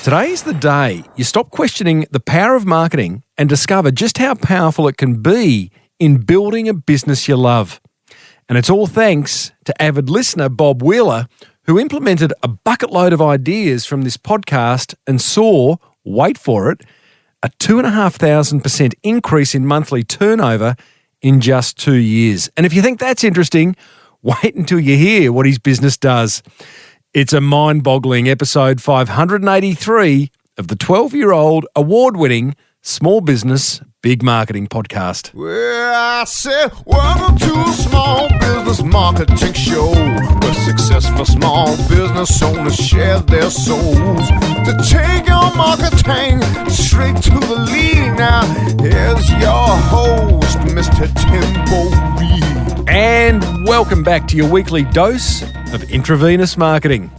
Today's the day you stop questioning the power of marketing and discover just how powerful it can be in building a business you love. And it's all thanks to avid listener Bob Wheeler, who implemented a bucket load of ideas from this podcast and saw, wait for it, a 2,500% increase in monthly turnover in just 2 years. And if you think that's interesting, wait until you hear what his business does. It's a mind-boggling episode 583 of the 12-year-old award-winning Small Business Big Marketing podcast. Well, I said, welcome to a small business marketing show where successful small business owners share their souls to take your marketing straight to the lead. Now, here's your host, Mr. Tim Reid. And welcome back to your weekly dose of intravenous marketing.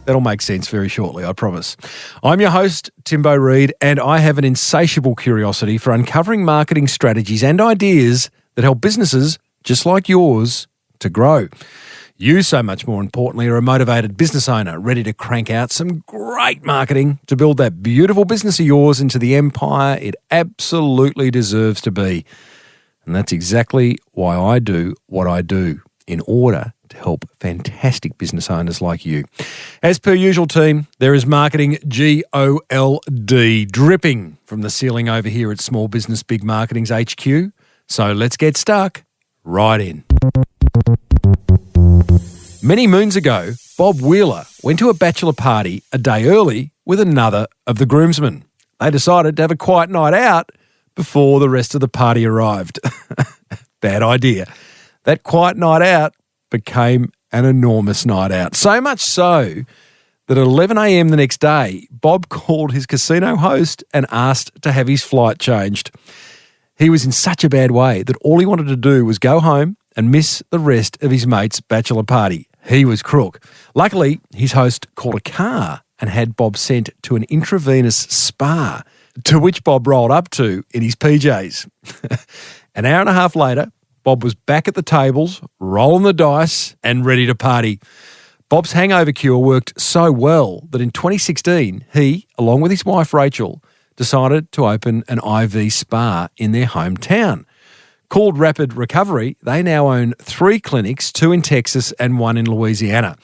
That'll make sense very shortly, I promise. I'm your host, Timbo Reid, and I have an insatiable curiosity for uncovering marketing strategies and ideas that help businesses just like yours to grow. You, so much more importantly, are a motivated business owner ready to crank out some great marketing to build that beautiful business of yours into the empire it absolutely deserves to be. And that's exactly why I do what I do, in order to help fantastic business owners like you. As per usual, team, there is marketing GOLD dripping from the ceiling over here at Small Business Big Marketing's HQ. So let's get stuck right in. Many moons ago, Bob Wheeler went to a bachelor party a day early with another of the groomsmen. They decided to have a quiet night out before the rest of the party arrived. Bad idea. That quiet night out became an enormous night out. So much so that at 11 a.m. the next day, Bob called his casino host and asked to have his flight changed. He was in such a bad way that all he wanted to do was go home and miss the rest of his mate's bachelor party. He was crook. Luckily, his host called a car and had Bob sent to an intravenous spa, to which Bob rolled up to in his PJs. An hour and a half later, Bob was back at the tables, rolling the dice and ready to party. Bob's hangover cure worked so well that in 2016, he, along with his wife Rachel, decided to open an IV spa in their hometown. Called Rapid Recovery, they now own 3 clinics, 2 in Texas and 1 in Louisiana.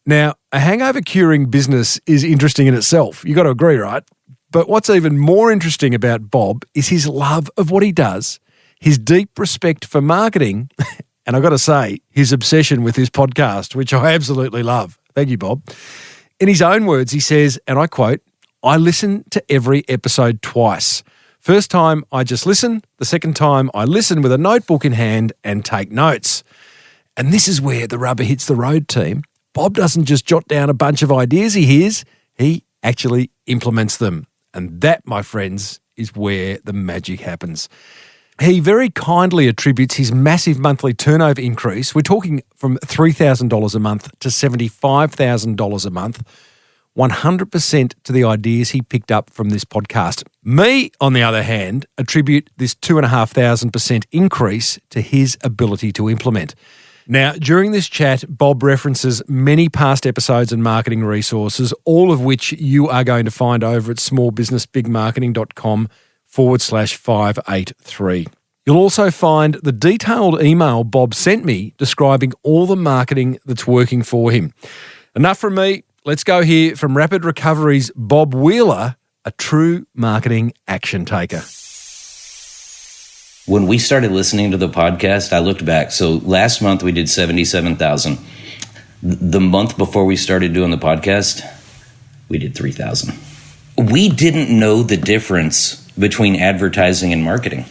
Now, a hangover curing business is interesting in itself. You got to agree, right? But what's even more interesting about Bob is his love of what he does, his deep respect for marketing, and I've got to say, his obsession with his podcast, which I absolutely love. Thank you, Bob. In his own words, he says, and I quote, "I listen to every episode twice. First time, I just listen. The second time, I listen with a notebook in hand and take notes." And this is where the rubber hits the road, team. Bob doesn't just jot down a bunch of ideas he hears, he actually implements them. And that, my friends, is where the magic happens. He very kindly attributes his massive monthly turnover increase, we're talking from $3,000 a month to $75,000 a month, 100% to the ideas he picked up from this podcast. Me, on the other hand, attribute this 2,500% increase to his ability to implement. Now, during this chat, Bob references many past episodes and marketing resources, all of which you are going to find over at smallbusinessbigmarketing.com/583. You'll also find the detailed email Bob sent me describing all the marketing that's working for him. Enough from me. Let's go hear from Rapid Recovery's Bob Wheeler, a true marketing action taker. When we started listening to the podcast, I looked back. So last month we did 77,000. The month before we started doing the podcast, we did 3,000. We didn't know the difference between advertising and marketing.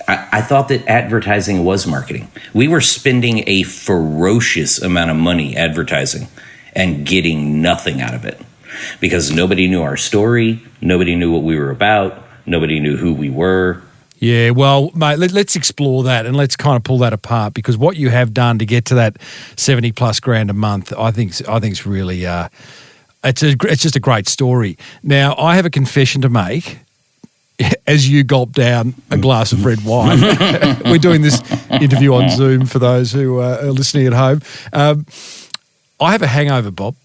I thought that advertising was marketing. We were spending a ferocious amount of money advertising and getting nothing out of it because nobody knew our story. Nobody knew what we were about. Nobody knew who we were. Yeah, well, mate, let's explore that and let's kind of pull that apart, because what you have done to get to that 70 plus grand a month, I think's really it's just a great story. Now, I have a confession to make. As you gulp down a glass of red wine, we're doing this interview on Zoom for those who are listening at home. I have a hangover, Bob,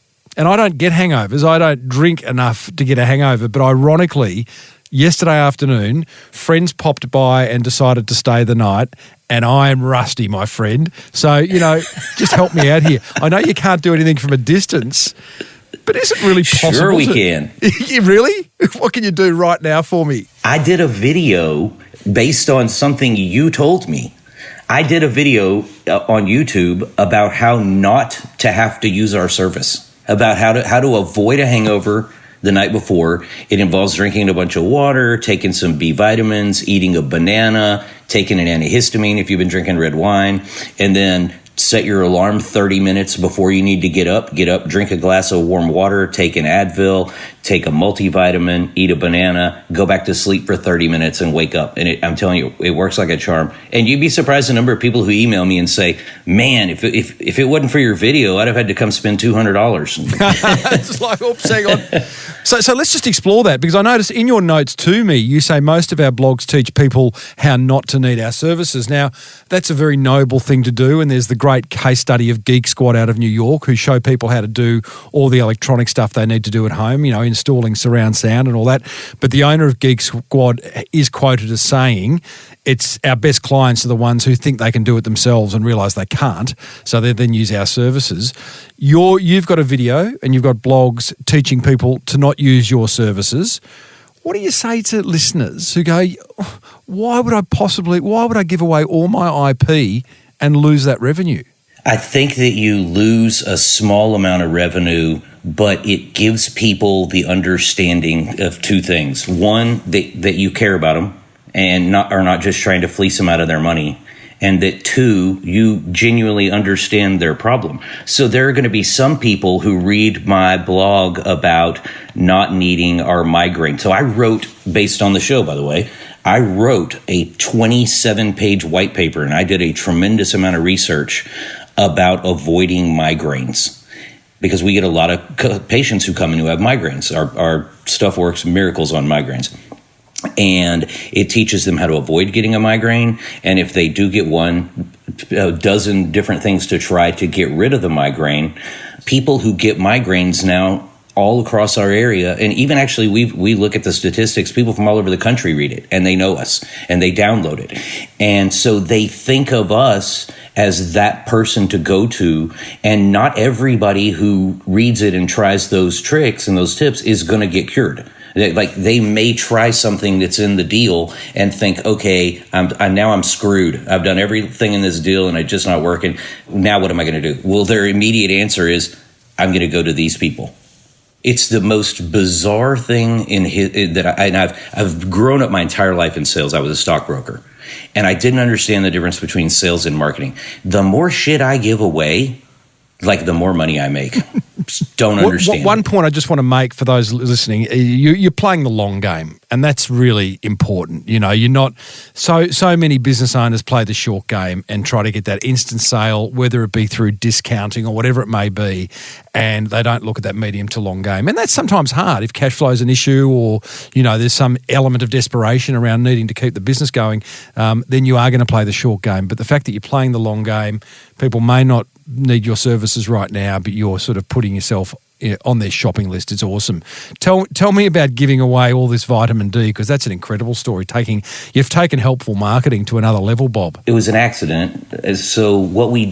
and I don't get hangovers. I don't drink enough to get a hangover. But ironically, yesterday afternoon, friends popped by and decided to stay the night, and I am rusty, my friend. So, just help me out here. I know you can't do anything from a distance, but is it really possible? Sure we can. Really? What can you do right now for me? I did a video based on something you told me. I did a video on YouTube about how not to have to use our service, about how to avoid a hangover the night before. It involves drinking a bunch of water, taking some B vitamins, eating a banana, taking an antihistamine if you've been drinking red wine, and then set your alarm 30 minutes before you need to get up, drink a glass of warm water, take an Advil, take a multivitamin, eat a banana, go back to sleep for 30 minutes and wake up. And I'm telling you, it works like a charm. And you'd be surprised the number of people who email me and say, man, if it wasn't for your video, I'd have had to come spend $200. It's like, oops, hang on. So let's just explore that, because I noticed in your notes to me, you say most of our blogs teach people how not to need our services. Now, that's a very noble thing to do, and there's the great case study of Geek Squad out of New York, who show people how to do all the electronic stuff they need to do at home, installing surround sound and all that. But the owner of Geek Squad is quoted as saying, it's our best clients are the ones who think they can do it themselves and realise they can't, so they then use our services. You've got a video and you've got blogs teaching people to not use your services. What do you say to listeners who go, why would I give away all my IP and lose that revenue? I think that you lose a small amount of revenue, but it gives people the understanding of two things. One, that you care about them and are not just trying to fleece them out of their money. And that two, you genuinely understand their problem. So there are going to be some people who read my blog about not needing our migraine. So I wrote, based on the show, by the way, I wrote a 27-page white paper, and I did a tremendous amount of research about avoiding migraines, because we get a lot of patients who come in who have migraines. Our stuff works miracles on migraines. And it teaches them how to avoid getting a migraine. And if they do get one, a dozen different things to try to get rid of the migraine. People who get migraines now all across our area, and even actually we look at the statistics, people from all over the country read it, and they know us, and they download it. And so they think of us as that person to go to, and not everybody who reads it and tries those tricks and those tips is going to get cured. Like, they may try something that's in the deal and think, okay, I'm screwed. I've done everything in this deal and it's just not working. Now what am I going to do? Well, their immediate answer is, I'm going to go to these people. It's the most bizarre thing I've grown up my entire life in sales. I was a stockbroker, and I didn't understand the difference between sales and marketing. The more shit I give away, like the more money I make. Don't understand. One point I just want to make for those listening, you're playing the long game, and that's really important. You're not so many business owners play the short game and try to get that instant sale, whether it be through discounting or whatever it may be, and they don't look at that medium to long game. And that's sometimes hard if cash flow is an issue, or there's some element of desperation around needing to keep the business going. Then you are going to play the short game. But the fact that you're playing the long game, people may not need your services right now, but you're sort of putting yourself on their shopping list. It's awesome. Tell me about giving away all this vitamin D, because that's an incredible story. You've taken helpful marketing to another level, Bob. It was an accident. So what we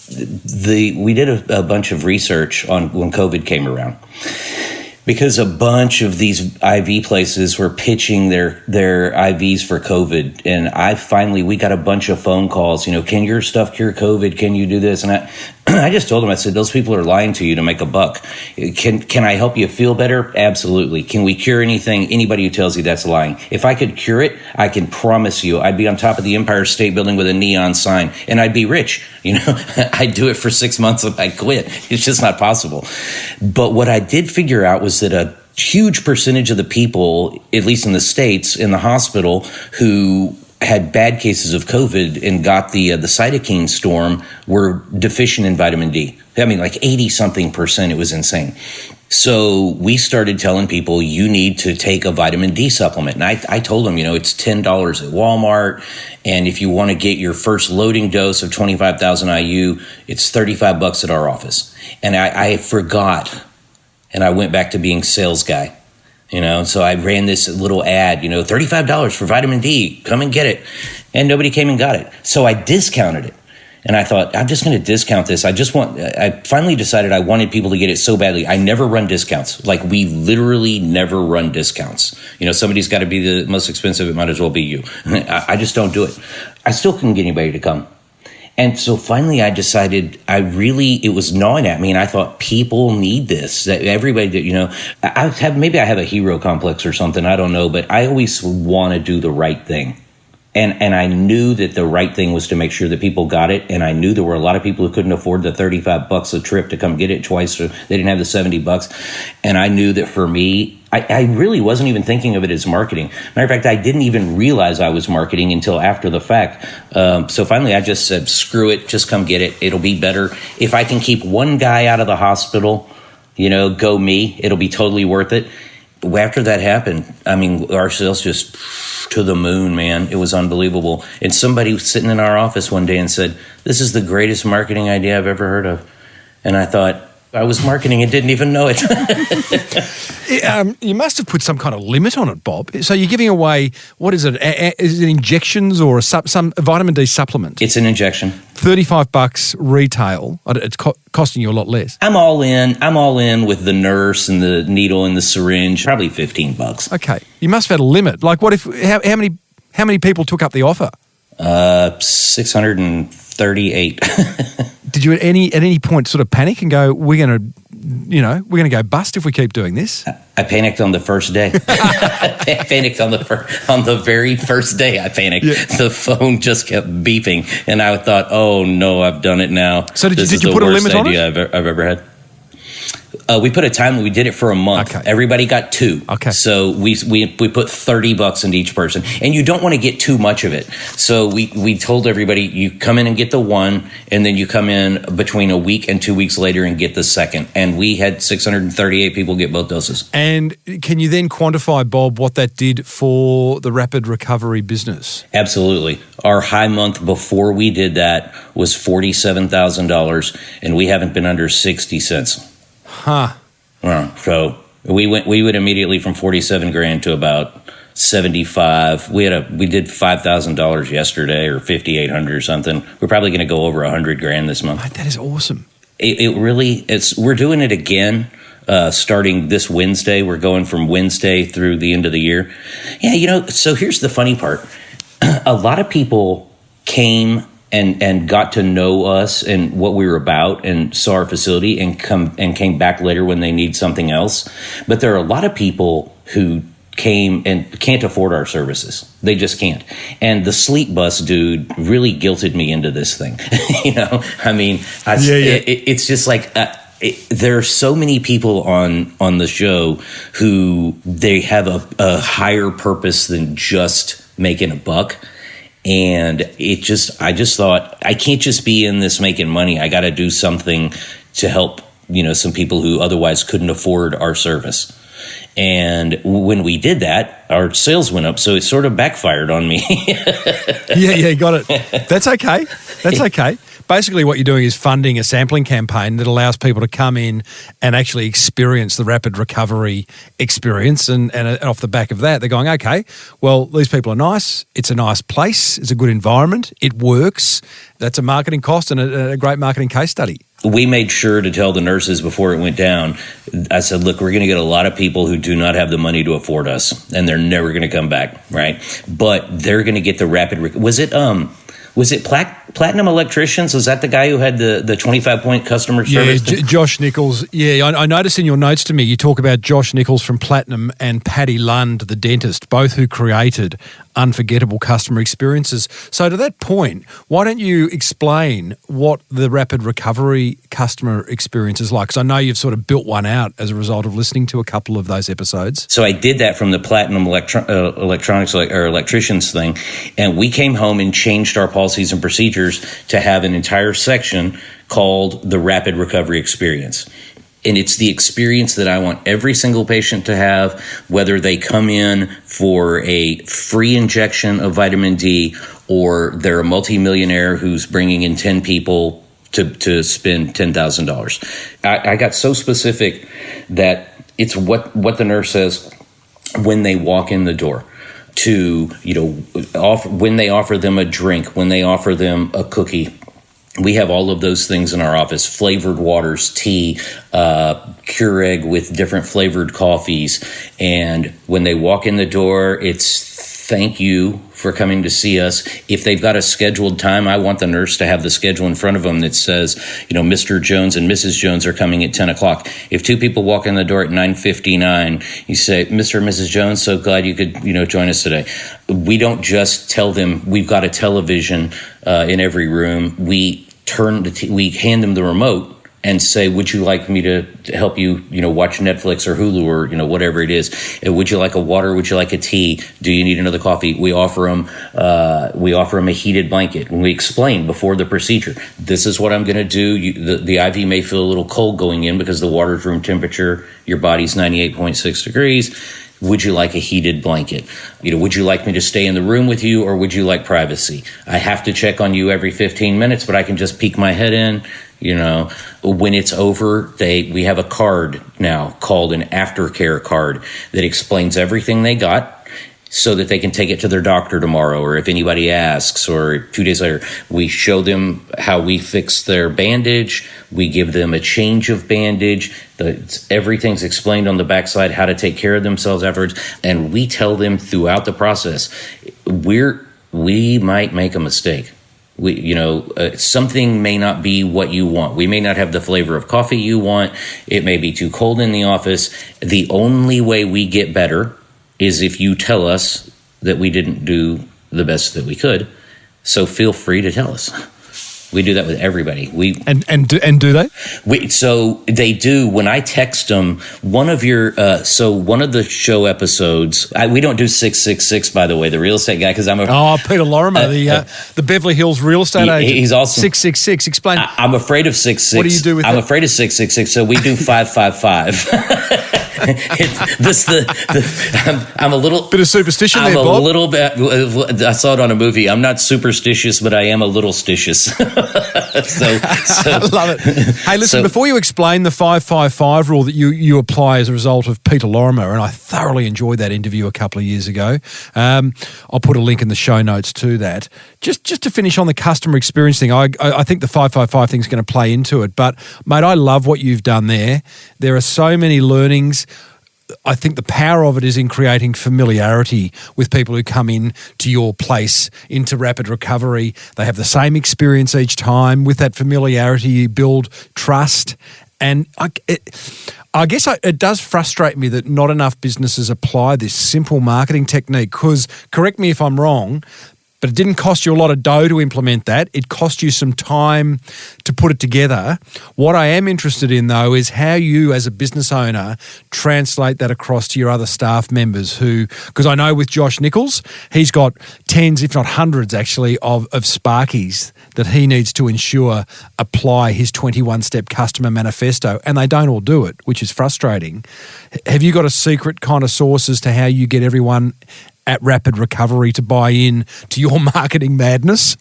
did a bunch of research on when COVID came around, because a bunch of these IV places were pitching their IVs for COVID. And we got a bunch of phone calls, can your stuff cure COVID? Can you do this? And I just told them, I said, those people are lying to you to make a buck. Can I help you feel better? Absolutely. Can we cure anything? Anybody who tells you that's lying. If I could cure it, I can promise you I'd be on top of the Empire State Building with a neon sign, and I'd be rich. I'd do it for 6 months and I'd quit. It's just not possible. But what I did figure out was that a huge percentage of the people, at least in the States, in the hospital, who had bad cases of COVID and got the cytokine storm were deficient in vitamin D. I mean, like 80-something%. It was insane. So we started telling people, you need to take a vitamin D supplement. And I told them, it's $10 at Walmart. And if you want to get your first loading dose of 25,000 IU, it's $35 at our office. And I forgot And I went back to being sales guy. So I ran this little ad, $35 for vitamin D, come and get it. And nobody came and got it. So I discounted it. And I thought, I'm just going to discount this. I finally decided I wanted people to get it so badly. I never run discounts. Like, we literally never run discounts. Somebody's got to be the most expensive. It might as well be you. I just don't do it. I still couldn't get anybody to come. And so finally I decided it was gnawing at me, and I thought, people need this. That everybody, maybe I have a hero complex or something, I don't know, but I always want to do the right thing. And I knew that the right thing was to make sure that people got it. And I knew there were a lot of people who couldn't afford the $35 a trip to come get it twice. Or they didn't have the $70. And I knew that for me, I really wasn't even thinking of it as marketing. Matter of fact, I didn't even realize I was marketing until after the fact. So finally, I just said, screw it, just come get it. It'll be better. If I can keep one guy out of the hospital, go me, it'll be totally worth it. After that happened, our sales just to the moon, man. It was unbelievable. And somebody was sitting in our office one day and said, this is the greatest marketing idea I've ever heard of. And I thought, I was marketing and didn't even know it. You must have put some kind of limit on it, Bob. So you're giving away, what is it? Is it injections or some vitamin D supplement? It's an injection. $35 retail. It's costing you a lot less. I'm all in with the nurse and the needle and the syringe. Probably $15. Okay. You must have had a limit. Like, what if? How many people took up the offer? 638. Did you at any point sort of panic and go, we're going to go bust if we keep doing this? I panicked on the first day. I panicked on the very first day. I panicked. Yeah. The phone just kept beeping, and I thought, "Oh no, I've done it now." So did you put a limit on it? I've ever had. We put a time. We did it for a month. Okay. Everybody got 2. Okay. So we put $30 into each person, and you don't want to get too much of it. So we told everybody, you come in and get the 1, and then you come in between a week and 2 weeks later and get the second. And we had 638 people get both doses. And can you then quantify, Bob, what that did for the rapid recovery business? Absolutely. Our high month before we did that was $47,000, and we haven't been under 60 since. Huh. So we went immediately from 47 grand to about 75. We did $5,000 yesterday, or 5,800 or something. We're probably going to go over 100 grand this month. Mate, that is awesome. We're doing it again. Starting this Wednesday. We're going from Wednesday through the end of the year. Yeah, so here's the funny part. A lot of people came and got to know us and what we were about and saw our facility and came back later when they need something else. But there are a lot of people who came and can't afford our services. They just can't. And the sleep bus dude really guilted me into this thing. It's just like... there are so many people on the show who they have a higher purpose than just making a buck. And I just thought, I can't just be in this making money. I got to do something to help, some people who otherwise couldn't afford our service. And when we did that, our sales went up. So it sort of backfired on me. Yeah, got it. That's okay. Basically, what you're doing is funding a sampling campaign that allows people to come in and actually experience the rapid recovery experience. And off the back of that, they're going, okay, well, these people are nice. It's a nice place. It's a good environment. It works. That's a marketing cost and a great marketing case study. We made sure to tell the nurses before it went down. I said, look, we're going to get a lot of people who do not have the money to afford us, and they're never going to come back, right? But they're going to get the rapid... Was it Platinum Electricians? Was that the guy who had the 25-point customer service? Yeah, Josh Nichols. Yeah, I noticed in your notes to me you talk about Josh Nichols from Platinum and Paddy Lund, the dentist, both who created unforgettable customer experiences. So to that point, why don't you explain what the rapid recovery customer experience is like? Because I know you've sort of built one out as a result of listening to a couple of those episodes. So I did that from the Platinum Electronics or Electricians thing, and we came home and changed our policies and procedures to have an entire section called the Rapid Recovery Experience. And it's the experience that I want every single patient to have, whether they come in for a free injection of vitamin D or they're a multimillionaire who's bringing in 10 people to spend $10,000. I got so specific that it's what the nurse says when they walk in the door, to, when they offer them a drink, when they offer them a cookie. We have all of those things in our office: flavored waters, tea, Keurig with different flavored coffees. And when they walk in the door, it's thank you for coming to see us. If they've got a scheduled time, I want the nurse to have the schedule in front of them that says, Mr. Jones and Mrs. Jones are coming at 10 o'clock. If two people walk in the door at 9:59, you say, Mr. and Mrs. Jones, so glad you could, join us today. We don't just tell them we've got a television in every room. We we hand them the remote and say, would you like me to help you, watch Netflix or Hulu or, whatever it is? Would you like a water? Would you like a tea? Do you need another coffee? We offer them a heated blanket. When we explain before the procedure, this is what I'm going to do. The IV may feel a little cold going in because the water's room temperature, your body's 98.6 degrees. Would you like a heated blanket? Would you like me to stay in the room with you, or would you like privacy? I have to check on you every 15 minutes, but I can just peek my head in. When it's over, we have a card now called an aftercare card that explains everything they got, so that they can take it to their doctor tomorrow, or if anybody asks, or 2 days later. We show them how we fix their bandage. We give them a change of bandage. Everything's explained on the backside, how to take care of themselves afterwards. And we tell them throughout the process, we might make a mistake. Something may not be what you want. We may not have the flavor of coffee you want. It may be too cold in the office. The only way we get better is if you tell us that we didn't do the best that we could. So feel free to tell us. We do that with everybody. And do they? So they do. When I text them, one of the show episodes, we don't do 666, by the way, the real estate guy, because I'm Peter Lorimer, the Beverly Hills real estate agent. He's awesome. 666. Explain. I'm afraid of 666. What do you do with I'm afraid of 666, so we do 555. I'm a little bit of superstition. I'm there, Bob. a little bit. I saw it on a movie. I'm not superstitious, but I am a little stitious. I love it. Hey, listen, before you explain the 555 rule that you apply as a result of Peter Lorimer, and I thoroughly enjoyed that interview a couple of years ago. I'll put a link in the show notes to that. Just to finish on the customer experience thing, I think the 555 thing is going to play into it. But mate, I love what you've done there. There are so many learnings. I think the power of it is in creating familiarity with people who come in to your place into rapid recovery. They have the same experience each time. With that familiarity, you build trust. And I guess it does frustrate me that not enough businesses apply this simple marketing technique, because, correct me if I'm wrong, but it didn't cost you a lot of dough to implement that. It cost you some time to put it together. What I am interested in, though, is how you as a business owner translate that across to your other staff members because I know with Josh Nichols, he's got tens, if not hundreds actually, of Sparkies that he needs to ensure apply his 21-step customer manifesto, and they don't all do it, which is frustrating. Have you got a secret kind of source as to how you get everyone at Rapid Recovery to buy in to your marketing madness?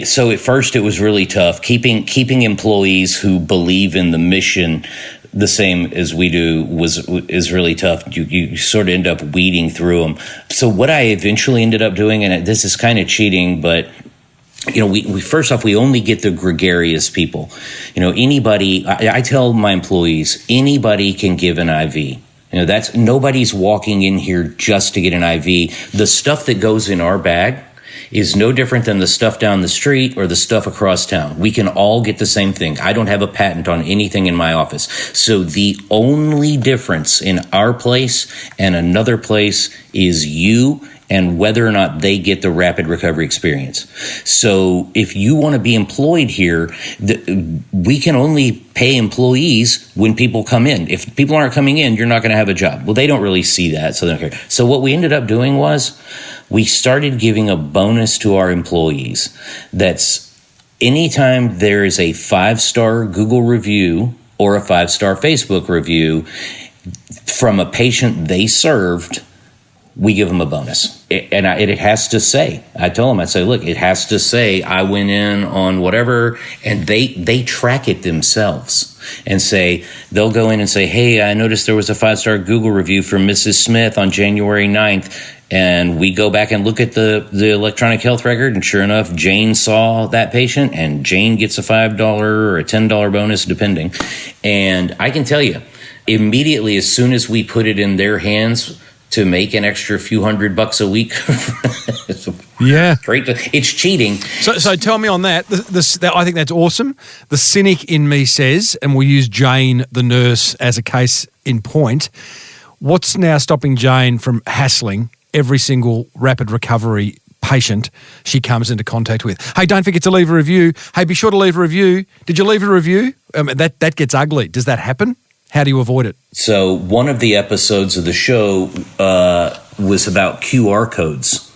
So at first it was really tough. Keeping employees who believe in the mission the same as we do is really tough. You sort of end up weeding through them. So what I eventually ended up doing, and this is kind of cheating, but we first off, we only get the gregarious people. Anybody, I tell my employees, anybody can give an IV. That's nobody's walking in here just to get an IV. The stuff that goes in our bag is no different than the stuff down the street or the stuff across town. We can all get the same thing. I don't have a patent on anything in my office. So the only difference in our place and another place is you and whether or not they get the rapid recovery experience. So if you want to be employed here, we can only pay employees when people come in. If people aren't coming in, you're not going to have a job. Well, they don't really see that, so they don't care. So what we ended up doing was we started giving a bonus to our employees. That's anytime there is a 5-star Google review or a 5-star Facebook review from a patient they served, we give them a bonus. It has to say, I tell them, I say, look, it has to say I went in on whatever, and they track it themselves and say, they'll go in and say, hey, I noticed there was a 5-star Google review from Mrs. Smith on January 9th. And we go back and look at the electronic health record, and sure enough, Jane saw that patient, and Jane gets a $5 or a $10 bonus, depending. And I can tell you, immediately, as soon as we put it in their hands to make an extra few $100 a week, yeah, great. It's cheating. So tell me on that. I think that's awesome. The cynic in me says, and we'll use Jane, the nurse, as a case in point. What's now stopping Jane from hassling every single rapid recovery patient she comes into contact with? Hey, don't forget to leave a review. Hey, be sure to leave a review. Did you leave a review? That gets ugly. Does that happen? How do you avoid it? So one of the episodes of the show was about QR codes,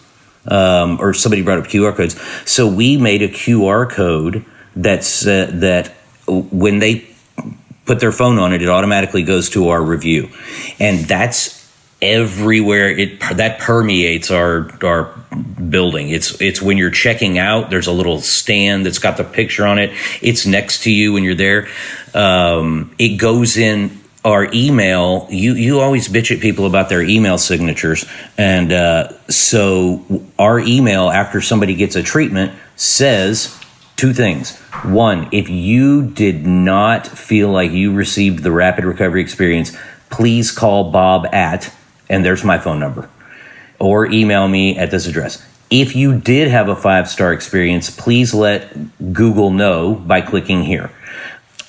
or somebody brought up QR codes. So we made a QR code that when they put their phone on it, it automatically goes to our review. And that's everywhere. That permeates our building. It's when you're checking out, there's a little stand that's got the picture on it. It's next to you when you're there. It goes in our email. You always bitch at people about their email signatures. And so our email, after somebody gets a treatment, says two things. One, if you did not feel like you received the rapid recovery experience, please call Bob at, and there's my phone number, or email me at this address. If you did have a 5-star experience, please let Google know by clicking here.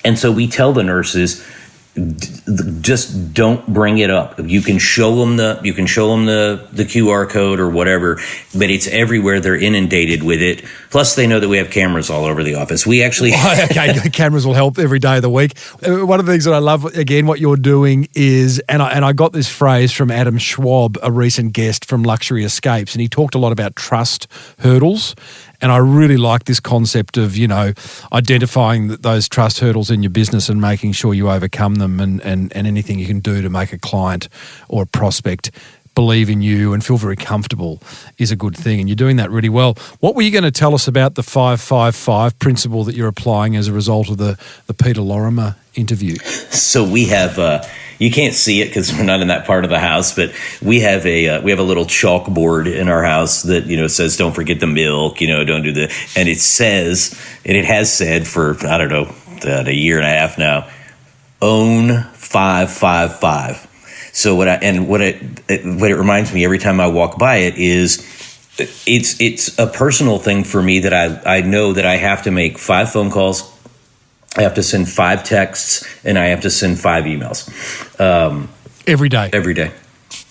And so we tell the nurses, just don't bring it up. You can show them the QR code or whatever, but it's everywhere. They're inundated with it. Plus, they know that we have cameras all over the office. We actually cameras will help every day of the week. One of the things that I love, again, what you're doing is, and I got this phrase from Adam Schwab, a recent guest from Luxury Escapes, and he talked a lot about trust hurdles. And I really like this concept of, identifying those trust hurdles in your business and making sure you overcome them, and anything you can do to make a client or a prospect believe in you and feel very comfortable is a good thing. And you're doing that really well. What were you going to tell us about the 5-5-5 principle that you're applying as a result of the Peter Lorimer interview? So we have... you can't see it because we're not in that part of the house, but we have a little chalkboard in our house that says don't forget the milk, don't do the, and it says, and it has said for I don't know a year and a half now, own 5-5-5. So what it reminds me every time I walk by it is it's a personal thing for me that I know that I have to make 5 phone calls. I have to send 5 texts, and I have to send 5 emails. Every day.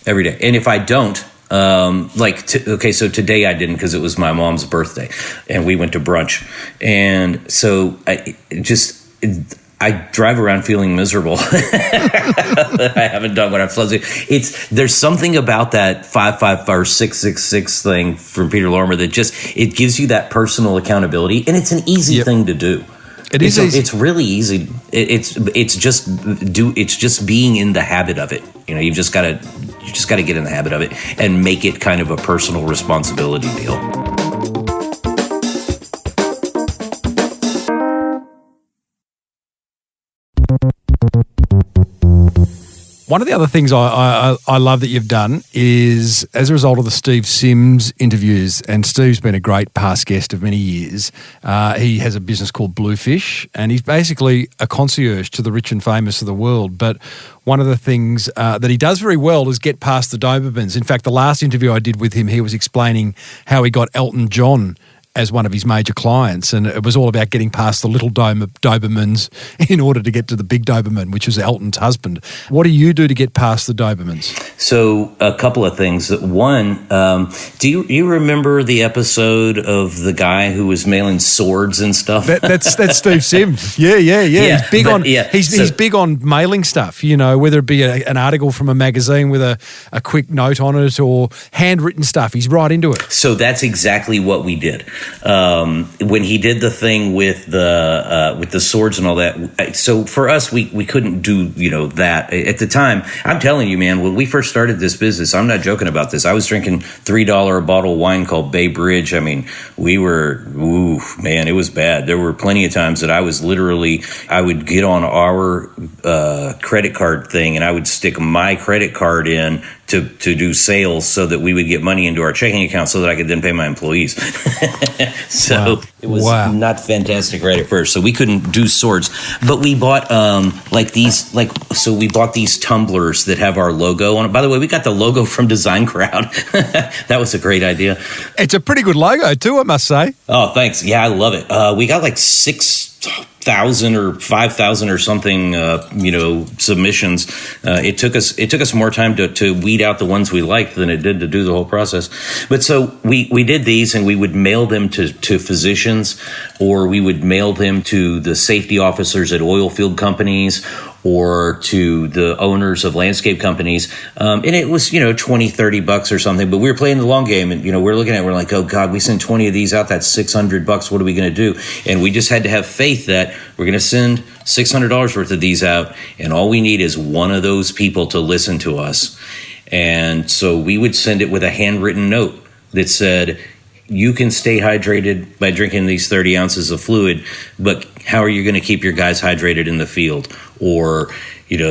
And if I don't, so today I didn't because it was my mom's birthday, and we went to brunch. And so I drive around feeling miserable. I haven't done what I'm supposed to. There's something about that 5-5 or 6-6-6 thing from Peter Lorimer that it gives you that personal accountability, and it's an easy thing to do. It's easy. It's really easy. It's just being in the habit of it. You just gotta get in the habit of it and make it kind of a personal responsibility deal. One of the other things I love that you've done is, as a result of the Steve Sims interviews, and Steve's been a great past guest of many years, he has a business called Bluefish, and he's basically a concierge to the rich and famous of the world. But one of the things that he does very well is get past the Dobermans. In fact, the last interview I did with him, he was explaining how he got Elton John as one of his major clients, and it was all about getting past the little Dobermans in order to get to the big Doberman, which was Elton's husband. What do you do to get past the Dobermans? So a couple of things. One, do you remember the episode of the guy who was mailing swords and stuff? That's Steve Sims. Yeah. He's big he's big on mailing stuff, whether it be an article from a magazine with a quick note on it or handwritten stuff. He's right into it. So that's exactly what we did. when he did the thing with the swords and all that. So for us, we couldn't do that at the time. I'm telling you, man, when we first started this business, I'm not joking about this. I was drinking $3 a bottle of wine called Bay Bridge. I mean, we were, man, it was bad. There were plenty of times that I would get on our credit card thing and I would stick my credit card in to do sales so that we would get money into our checking account so that I could then pay my employees. So it was not fantastic right at first. So we couldn't do swords, but we bought we bought these tumblers that have our logo on it. By the way, we got the logo from Design Crowd. That was a great idea. It's a pretty good logo too, I must say. Oh, thanks. Yeah, I love it. We got like 6,000 or 5,000 or something, submissions. It took us more time to weed out the ones we liked than it did to do the whole process. But so we did these, and we would mail them to physicians, or we would mail them to the safety officers at oil field companies, or to the owners of landscape companies. And it was, $20-$30 or something, but we were playing the long game, and, we're looking at it, we're like, oh God, we sent 20 of these out, that's $600. What are we going to do? And we just had to have faith that we're going to send $600 worth of these out, and all we need is one of those people to listen to us. And so we would send it with a handwritten note that said, you can stay hydrated by drinking these 30 ounces of fluid, but how are you going to keep your guys hydrated in the field? Or,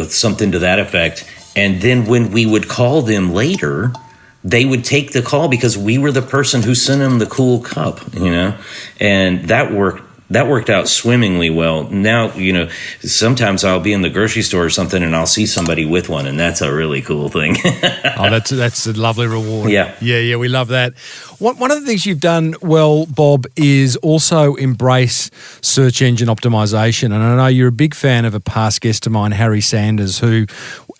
something to that effect. And then when we would call them later, they would take the call because we were the person who sent them the cool cup, and that worked out swimmingly well. Now, sometimes I'll be in the grocery store or something and I'll see somebody with one, and that's a really cool thing. Oh, that's a lovely reward. Yeah. Yeah, we love that. One of the things you've done well, Bob, is also embrace search engine optimization. And I know you're a big fan of a past guest of mine, Harry Sanders, who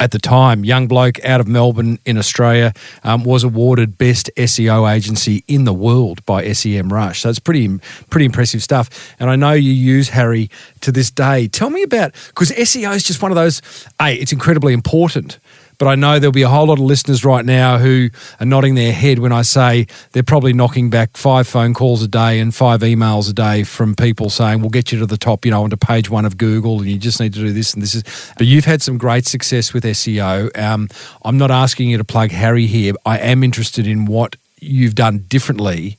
at the time, young bloke out of Melbourne in Australia, was awarded Best SEO Agency in the World by SEMrush. So it's pretty impressive stuff. And I know you use Harry to this day. Tell me about, because SEO is just one of those, it's incredibly important. But I know there'll be a whole lot of listeners right now who are nodding their head when I say they're probably knocking back 5 phone calls a day and 5 emails a day from people saying, we'll get you to the top, onto page 1 of Google, and you just need to do this and this is. But you've had some great success with SEO. I'm not asking you to plug Harry here. I am interested in what you've done differently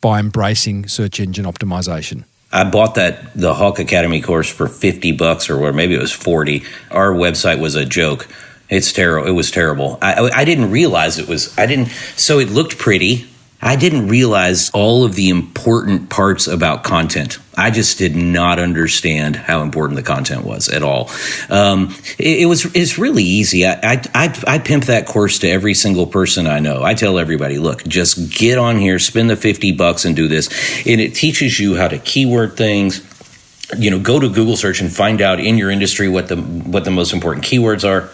by embracing search engine optimization. I bought the Hawk Academy course for $50 or maybe it was 40. Our website was a joke. It's terrible. It was terrible. I didn't realize so it looked pretty. I didn't realize all of the important parts about content. I just did not understand how important the content was at all. It's really easy. I pimp that course to every single person I know. I tell everybody, look, just get on here, spend the $50 and do this. And it teaches you how to keyword things. Go to Google search and find out in your industry what the most important keywords are,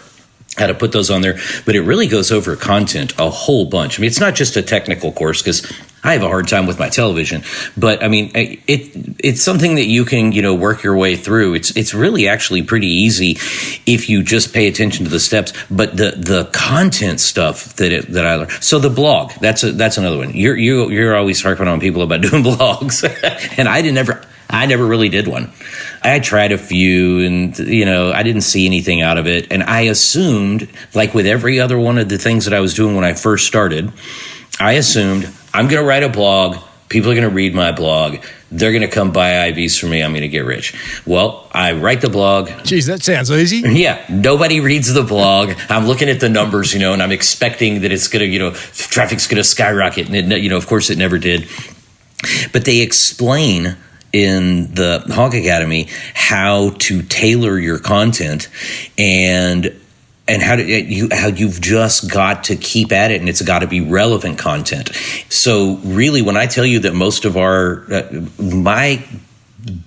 how to put those on there. But it really goes over content a whole bunch. I mean, it's not just a technical course, because I have a hard time with my television, but I mean, it's something that you can, work your way through. It's really actually pretty easy if you just pay attention to the steps, but the content stuff that I learned. So the blog, that's another one. You're always harping on people about doing blogs, and I never really did one. I tried a few and, I didn't see anything out of it. And I assumed, like with every other one of the things that I was doing when I first started, I assumed I'm going to write a blog. People are going to read my blog. They're going to come buy IVs from me. I'm going to get rich. Well, I write the blog. Geez, that sounds easy. Yeah. Nobody reads the blog. I'm looking at the numbers, and I'm expecting that it's going to, traffic's going to skyrocket. And, of course it never did. But they explain in the Hawk Academy how to tailor your content and how you've just got to keep at it, and it's got to be relevant content. So really, when I tell you that most of my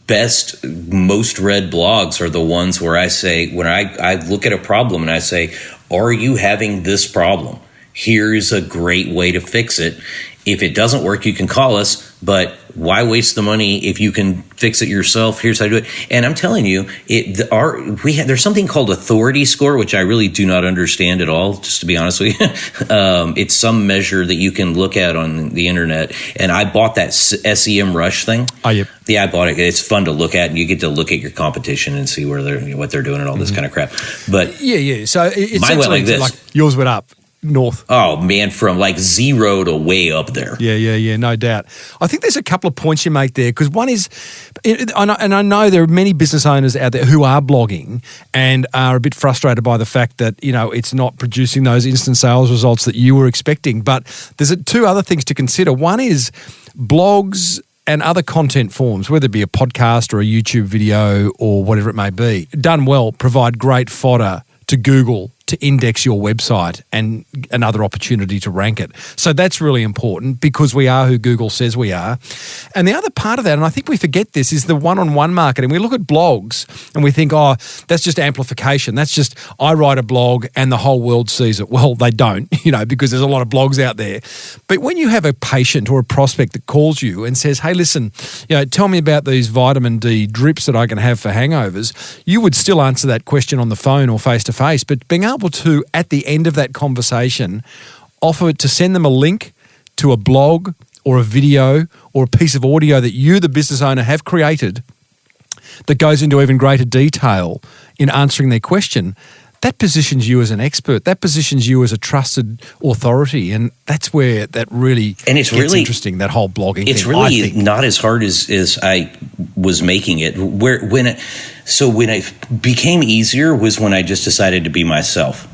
best, most read blogs are the ones where I say, when I look at a problem and I say, are you having this problem? Here's a great way to fix it. If it doesn't work, you can call us. but why waste the money if you can fix it yourself? Here's how to do it. And I'm telling you, there's something called authority score, which I really do not understand at all, just to be honest with you. It's some measure that you can look at on the internet. And I bought that SEM Rush thing. Oh, yep. Yeah, I bought it. It's fun to look at, and you get to look at your competition and see what they're doing and all this kind of crap. But yeah. So it's mine went like this. Like yours went up north. Oh man, from like 0 to way up there. Yeah, no doubt. I think there's a couple of points you make there, because one is, and I know there are many business owners out there who are blogging and are a bit frustrated by the fact that, it's not producing those instant sales results that you were expecting. But there's two other things to consider. One is blogs and other content forms, whether it be a podcast or a YouTube video or whatever it may be, done well, provide great fodder to Google to index your website and another opportunity to rank it. So that's really important, because we are who Google says we are. And the other part of that, and I think we forget this, is the one-on-one marketing. We look at blogs and we think, oh, that's just amplification. That's just, I write a blog and the whole world sees it. Well, they don't, because there's a lot of blogs out there. But when you have a patient or a prospect that calls you and says, hey, listen, tell me about these vitamin D drips that I can have for hangovers, you would still answer that question on the phone or face-to-face. But being able to, at the end of that conversation, offer to send them a link to a blog or a video or a piece of audio that you, the business owner, have created that goes into even greater detail in answering their question, that positions you as an expert. That positions you as a trusted authority. And that's where that really gets interesting, that whole blogging thing. It's really not as hard as I was making it. When it became easier was when I just decided to be myself.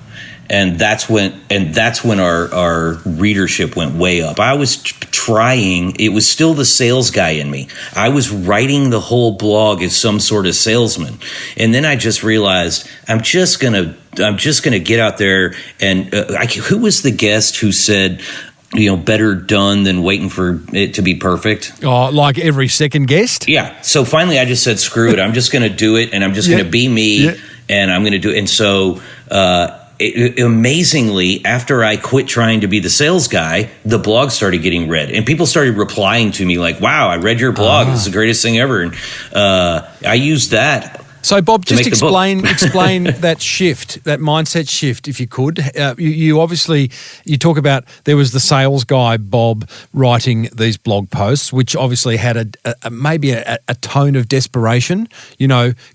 And that's when our readership went way up. I was trying, it was still the sales guy in me. I was writing the whole blog as some sort of salesman. And then I just realized I'm just going to get out there and who was the guest who said, better done than waiting for it to be perfect? Oh, like every second guest? Yeah. So finally I just said, screw it. I'm just going to do it, and I'm just going to be me, and I'm going to do it. And so amazingly, after I quit trying to be the sales guy, the blog started getting read, and people started replying to me like, wow, I read your blog. This is the greatest thing ever. And I used that. So, Bob, just explain that shift, that mindset shift, if you could. You obviously, you talk about there was the sales guy, Bob, writing these blog posts, which obviously had maybe a tone of desperation,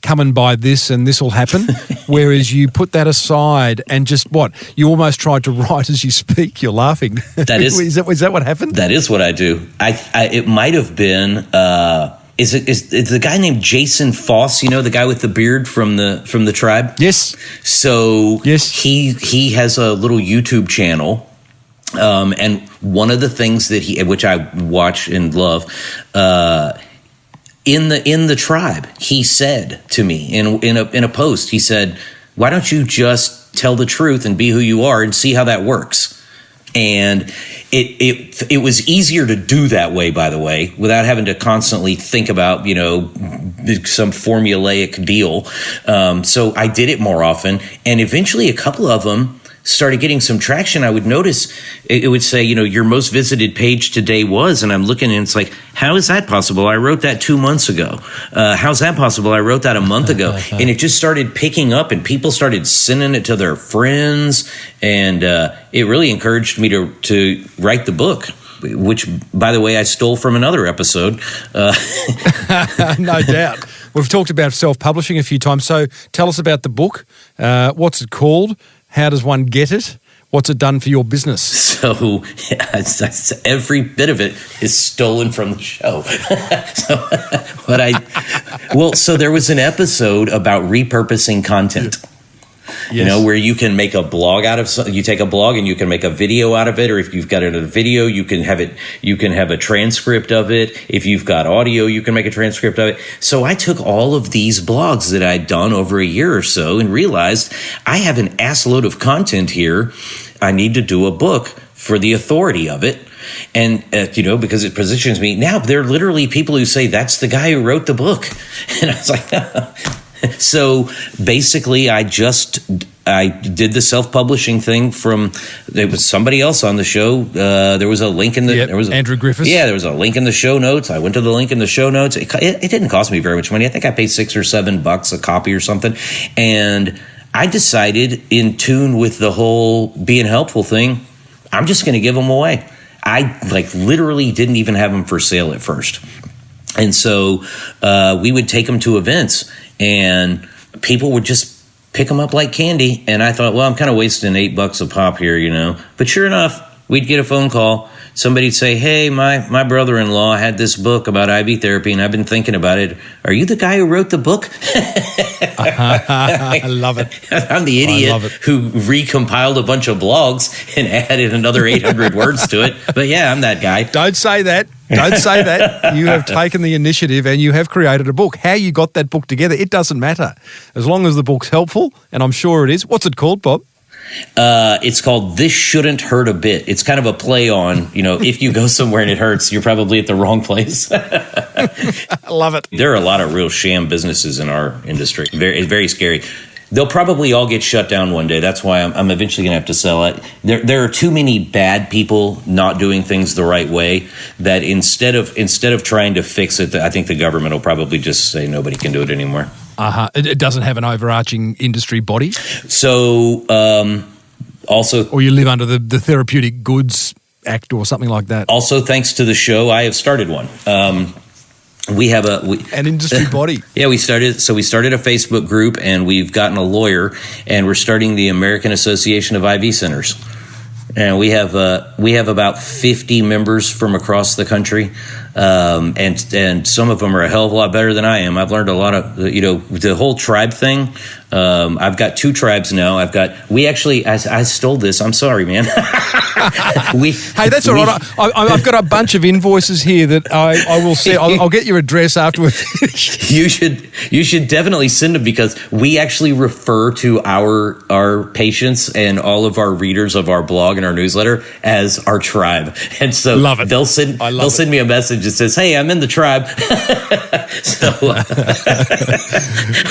come and buy this and this will happen, whereas you put that aside and just you almost tried to write as you speak. You're laughing. That is, is that what happened? That is what I do. It might have been... Is the guy named Jason Foss, the guy with the beard from the tribe? Yes. So yes. He has a little YouTube channel, and one of the things that which I watch and love, in the tribe, he said to me in a post, he said, "Why don't you just tell the truth and be who you are and see how that works?" And it was easier to do that way, by the way, without having to constantly think about, some formulaic deal. So I did it more often. And eventually a couple of them started getting some traction. I would notice it would say, your most visited page today was, and I'm looking and it's like, how is that possible? I wrote that 2 months ago. How's that possible? I wrote that a month ago. And it just started picking up, and people started sending it to their friends. And it really encouraged me to write the book, which, by the way, I stole from another episode. No doubt. We've talked about self-publishing a few times. So tell us about the book. What's it called? How does one get it? What's it done for your business? So every bit of it is stolen from the show. So there was an episode about repurposing content. Yes. Where you can make a blog out of, you take a blog and you can make a video out of it, or if you've got it in a video, you can have a transcript of it. If you've got audio, you can make a transcript of it. So I took all of these blogs that I'd done over a year or so and realized I have an ass load of content here. I need to do a book for the authority of it. And, because it positions me. Now, there are literally people who say, that's the guy who wrote the book. And I was like, So basically, I did the self-publishing thing there was somebody else on the show. There was a link in the, there was Andrew Griffiths. Yeah, there was a link in the show notes. I went to the link in the show notes. It didn't cost me very much money. I think I paid $6 or $7 a copy or something. And I decided, in tune with the whole being helpful thing, I'm just going to give them away. I literally didn't even have them for sale at first. And so we would take them to events, and people would just pick them up like candy. And I thought, well, I'm kind of wasting $8 a pop here, But sure enough, we'd get a phone call. Somebody'd say, hey, my brother-in-law had this book about IV therapy, and I've been thinking about it. Are you the guy who wrote the book? I love it. I'm the idiot who recompiled a bunch of blogs and added another 800 words to it. But yeah, I'm that guy. Don't say that. Don't say that. You have taken the initiative and you have created a book. How you got that book together, it doesn't matter. As long as the book's helpful, and I'm sure it is. What's it called, Bob? It's called This Shouldn't Hurt a Bit. It's kind of a play on, if you go somewhere and it hurts, you're probably at the wrong place. I love it. There are a lot of real sham businesses in our industry. Very, very scary. They'll probably all get shut down one day. That's why I'm eventually going to have to sell it. There are too many bad people not doing things the right way that instead of trying to fix it, I think the government will probably just say nobody can do it anymore. It doesn't have an overarching industry body? So, also... Or you live under the Therapeutic Goods Act or something like that? Also, thanks to the show, I have started one. We have an industry body. Yeah, we started a Facebook group, and we've gotten a lawyer, and we're starting the American Association of IV Centers. And we have about 50 members from across the country, and some of them are a hell of a lot better than I am. I've learned a lot of the whole tribe thing. I've got 2 tribes now. I stole this. I'm sorry, man. Hey, that's all right. I've got a bunch of invoices here that I will see. I'll get your address afterwards. You should definitely send them, because we actually refer to our patients and all of our readers of our blog and our newsletter as our tribe. And so love it. They'll send me a message that says, "Hey, I'm in the tribe." So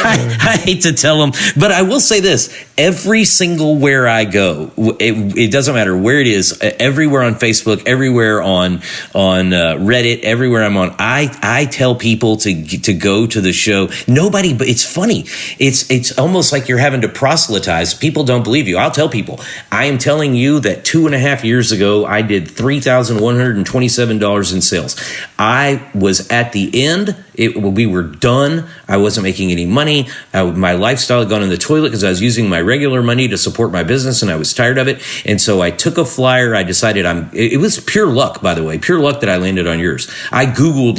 I hate to tell them, but I will say this: every single where I go, it doesn't matter where it is. Everywhere on Facebook, everywhere on Reddit, everywhere I'm on, I tell people to go to the show. Nobody, but it's funny. It's almost like you're having to proselytize. People don't believe you. I'll tell people. I am telling you that 2.5 years ago, I did $3,127 in sales. I was at the end. We were done. I wasn't making any money. My lifestyle had gone in the toilet because I was using my regular money to support my business, and I was tired of it. And so I took a flyer. I decided it was pure luck, by the way, pure luck that I landed on yours. I Googled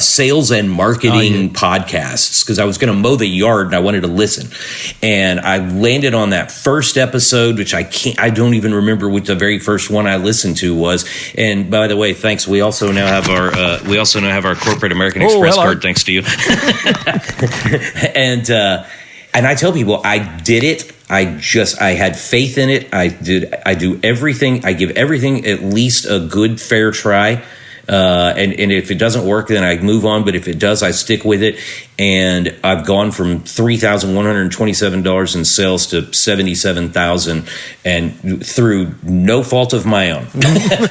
sales and marketing podcasts because I was going to mow the yard and I wanted to listen. And I landed on that first episode, which I don't even remember what the very first one I listened to was. And by the way, thanks. We also now have our corporate American Express card, thanks to you. And I tell people I did it. I had faith in it. I do everything. I give everything at least a good, fair try. And if it doesn't work, then I move on. But if it does, I stick with it. And I've gone from $3,127 in sales to $77,000, and through no fault of my own.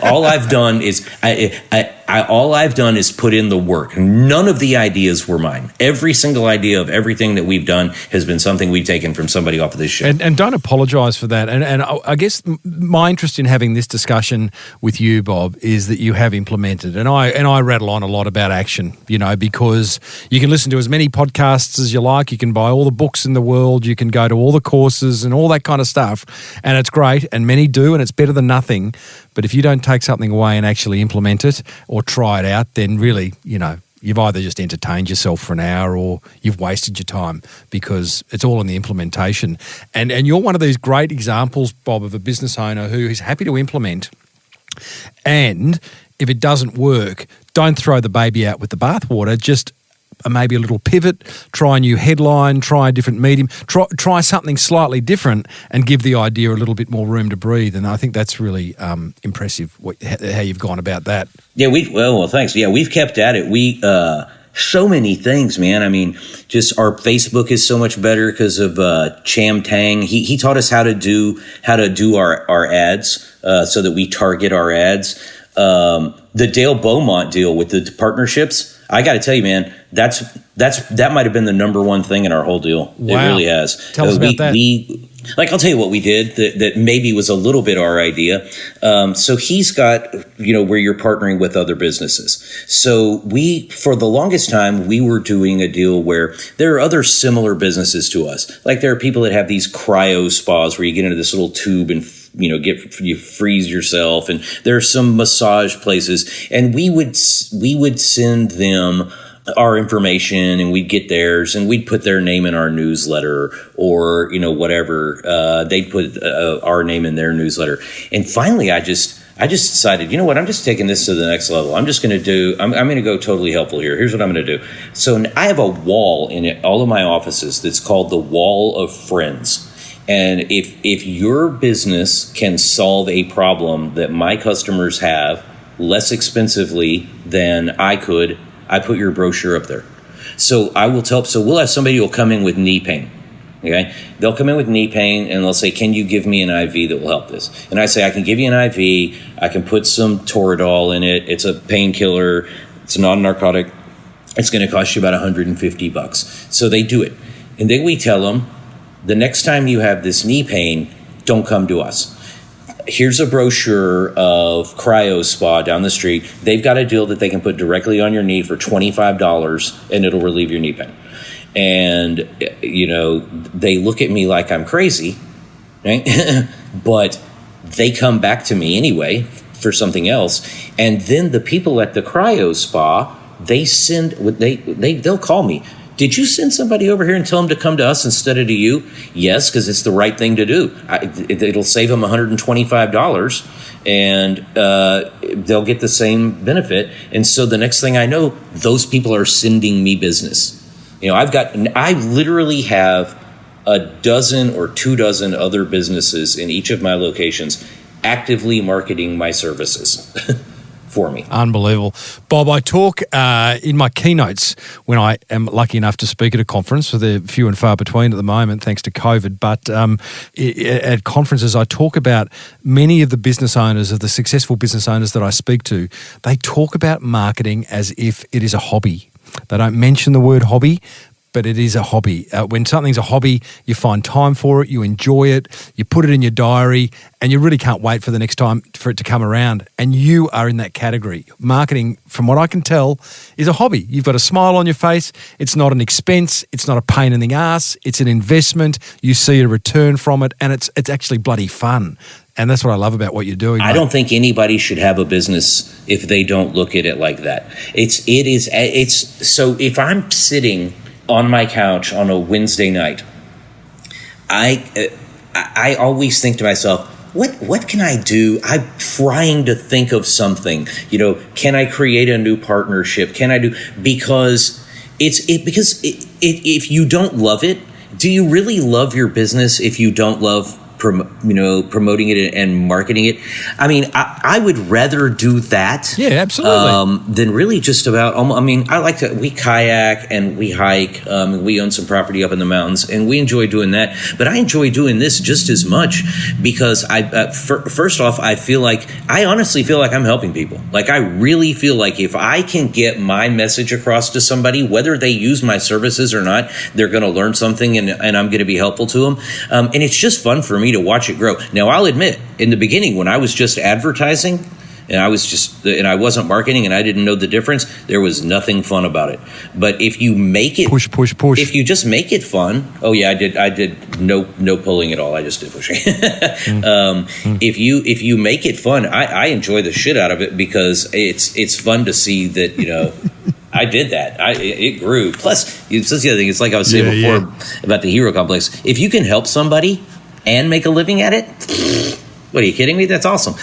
All I've done is all I've done is put in the work. None of the ideas were mine. Every single idea of everything that we've done has been something we've taken from somebody off of this show. And don't apologize for that. And I guess my interest in having this discussion with you, Bob, is that you have implemented. And I rattle on a lot about action, because you can listen to as many podcasts as you like. You can buy all the books in the world. You can go to all the courses and all that kind of stuff. And it's great. And many do. And it's better than nothing. But if you don't take something away and actually implement it or try it out, then really, you've either just entertained yourself for an hour or you've wasted your time, because it's all in the implementation. And you're one of these great examples, Bob, of a business owner who is happy to implement. And if it doesn't work, don't throw the baby out with the bathwater. Just maybe a little pivot, try a new headline, try a different medium, try something slightly different and give the idea a little bit more room to breathe. And I think that's really impressive how you've gone about that. Yeah, well, thanks. Yeah, we've kept at it. so many things, man. I mean, just our Facebook is so much better because of Cham Tang. He taught us how to do our ads so that we target our ads. The Dale Beaumont deal with the partnerships, I got to tell you, man, that might have been the number one thing in our whole deal. Wow. It really has. Tell us about that. I'll tell you what we did that maybe was a little bit our idea. So he's got, where you're partnering with other businesses. So for the longest time, we were doing a deal where there are other similar businesses to us. Like there are people that have these cryo spas where you get into this little tube and you freeze yourself, and there are some massage places, and we would send them our information, and we'd get theirs, and we'd put their name in our newsletter, or whatever. They'd put our name in their newsletter. And finally, I just decided, I'm just taking this to the next level. I'm just going to I'm going to go totally helpful here. Here's what I'm going to do. So I have a wall in all of my offices that's called the Wall of Friends. And if your business can solve a problem that my customers have less expensively than I could, I put your brochure up there. So we'll have somebody who will come in with knee pain. Okay. They'll come in with knee pain and they'll say, can you give me an IV that will help this? And I say, I can give you an IV. I can put some Toradol in it. It's a painkiller. It's a non-narcotic. It's going to cost you about $150. So they do it. And then we tell them, the next time you have this knee pain, don't come to us. Here's a brochure of Cryo Spa down the street. They've got a deal that they can put directly on your knee for $25, and it'll relieve your knee pain. And, they look at me like I'm crazy, right? But they come back to me anyway for something else. And then the people at the Cryo Spa, they'll call me. Did you send somebody over here and tell them to come to us instead of to you? Yes, because it's the right thing to do. It'll save them $125, and they'll get the same benefit. And so the next thing I know, those people are sending me business. I literally have a dozen or 24 other businesses in each of my locations actively marketing my services. For me. Unbelievable. Bob, I talk in my keynotes when I am lucky enough to speak at a conference, with they're few and far between at the moment thanks to COVID, but at conferences I talk about many of the business owners, of the successful business owners that I speak to, they talk about marketing as if it is a hobby. They don't mention the word hobby, but it is a hobby. When something's a hobby, you find time for it, you enjoy it, you put it in your diary, and you really can't wait for the next time for it to come around. And you are in that category. Marketing, from what I can tell, is a hobby. You've got a smile on your face. It's not an expense. It's not a pain in the ass. It's an investment. You see a return from it, and it's actually bloody fun. And that's what I love about what you're doing. I don't think anybody should have a business if they don't look at it like that. So if I'm sitting on my couch on a Wednesday night, I always think to myself, what can I do? I'm trying to think of something. Can I create a new partnership? Can I do? Because if you don't love it, do you really love your business if you don't love promoting it and marketing it? I mean, I would rather do that. Yeah, absolutely. Than really just about. We kayak and we hike. We own some property up in the mountains, and we enjoy doing that. But I enjoy doing this just as much because first off, I honestly feel like I'm helping people. Like I really feel like if I can get my message across to somebody, whether they use my services or not, they're going to learn something, and I'm going to be helpful to them. And it's just fun for me to watch it grow. Now, I'll admit, in the beginning, when I was just advertising and I wasn't marketing and I didn't know the difference, there was nothing fun about it. But if you make it push, if you just make it fun, oh yeah, I did no pulling at all. I just did pushing. If you make it fun, I enjoy the shit out of it because it's fun to see that I did that. It grew. Plus, that's the other thing. It's like I was saying before about the hero complex. If you can help somebody and make a living at it, what, are you kidding me? That's awesome.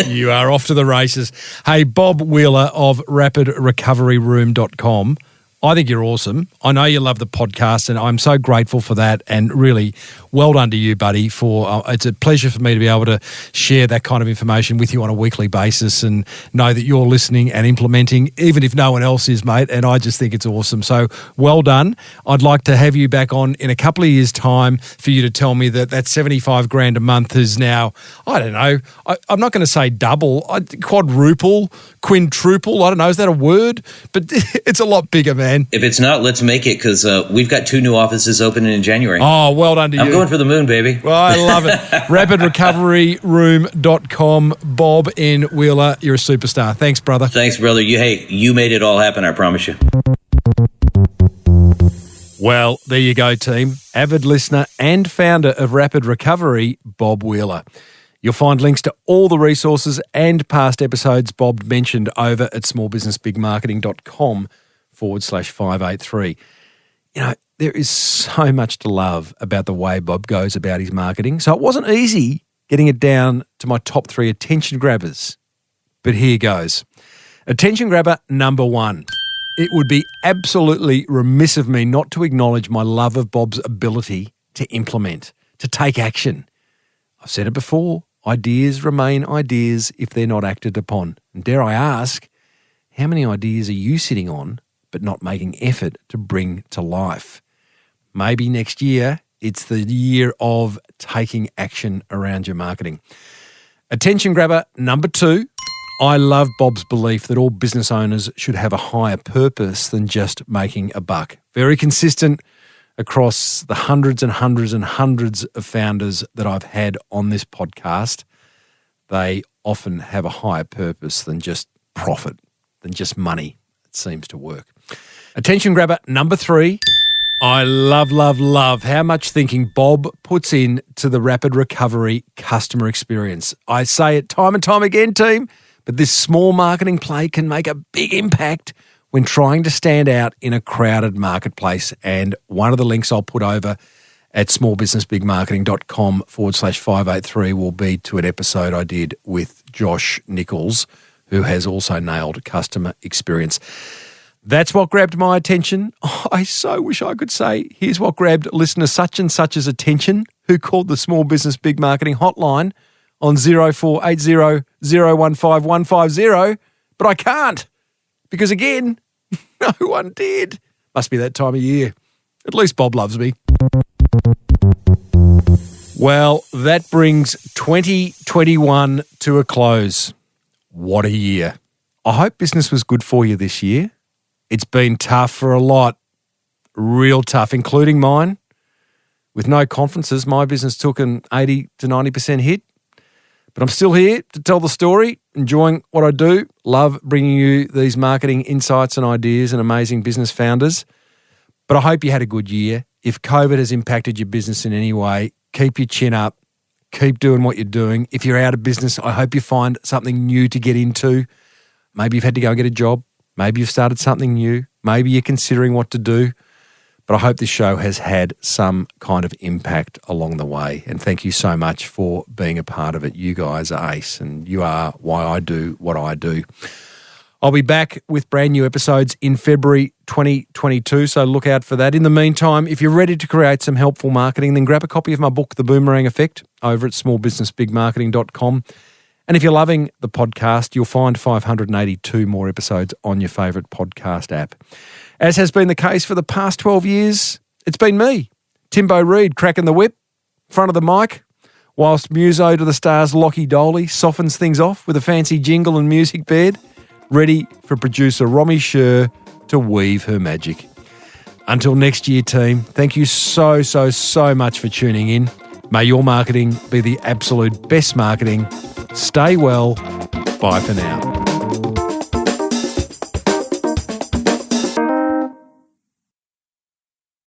You are off to the races. Hey, Bob Wheeler of rapidrecoveryroom.com. I think you're awesome. I know you love the podcast, and I'm so grateful for that. And really, well done to you, buddy. It's a pleasure for me to be able to share that kind of information with you on a weekly basis, and know that you're listening and implementing, even if no one else is, mate. And I just think it's awesome. So well done. I'd like to have you back on in a couple of years' time for you to tell me that 75 grand a month is now, I don't know. I'm not going to say double, quadruple, quintuple. I don't know. Is that a word? But it's a lot bigger, man. If it's not, let's make it, because we've got 2 new offices opening in January. Oh, well done to you. I'm going for the moon, baby. Well, I love it. RapidRecoveryRoom.com. Bob N. Wheeler, you're a superstar. Thanks, brother. Thanks, brother. You made it all happen, I promise you. Well, there you go, team. Avid listener and founder of Rapid Recovery, Bob Wheeler. You'll find links to all the resources and past episodes Bob mentioned over at smallbusinessbigmarketing.com/583. You know, there is so much to love about the way Bob goes about his marketing. So it wasn't easy getting it down to my top 3 attention grabbers. But here goes. Attention grabber number 1. It would be absolutely remiss of me not to acknowledge my love of Bob's ability to implement, to take action. I've said it before, ideas remain ideas if they're not acted upon. And dare I ask, how many ideas are you sitting on but not making effort to bring to life? Maybe next year it's the year of taking action around your marketing. Attention grabber number 2. I love Bob's belief that all business owners should have a higher purpose than just making a buck. Very consistent across the hundreds and hundreds and hundreds of founders that I've had on this podcast. They often have a higher purpose than just profit, than just money. It seems to work. Attention grabber number 3. I love how much thinking Bob puts in to the Rapid Recovery customer experience. I say it time and time again, team, but this small marketing play can make a big impact when trying to stand out in a crowded marketplace. And one of the links I'll put over at smallbusinessbigmarketing.com/583 will be to an episode I did with Josh Nichols, who has also nailed customer experience. That's what grabbed my attention. Oh, I so wish I could say, here's what grabbed listener such and such's attention, who called the Small Business Big Marketing hotline on 0480 015 150, but I can't. Because again, no one did. Must be that time of year. At least Bob loves me. Well, that brings 2021 to a close. What a year. I hope business was good for you this year. It's been tough for a lot. Real tough, including mine. With no conferences, my business took an 80 to 90% hit. But I'm still here to tell the story, enjoying what I do. Love bringing you these marketing insights and ideas and amazing business founders. But I hope you had a good year. If COVID has impacted your business in any way, keep your chin up. Keep doing what you're doing. If you're out of business, I hope you find something new to get into. Maybe you've had to go and get a job. Maybe you've started something new. Maybe you're considering what to do. But I hope this show has had some kind of impact along the way. And thank you so much for being a part of it. You guys are ace, and you are why I do what I do. I'll be back with brand new episodes in February 2022, so look out for that. In the meantime, if you're ready to create some helpful marketing, then grab a copy of my book, The Boomerang Effect, over at smallbusinessbigmarketing.com. And if you're loving the podcast, you'll find 582 more episodes on your favourite podcast app. As has been the case for the past 12 years, it's been me, Timbo Reid, cracking the whip, front of the mic, whilst Muso to the Stars Lockie Doley softens things off with a fancy jingle and music bed, ready for producer Romy Sher to weave her magic. Until next year, team, thank you so much for tuning in. May your marketing be the absolute best marketing. Stay well. Bye for now.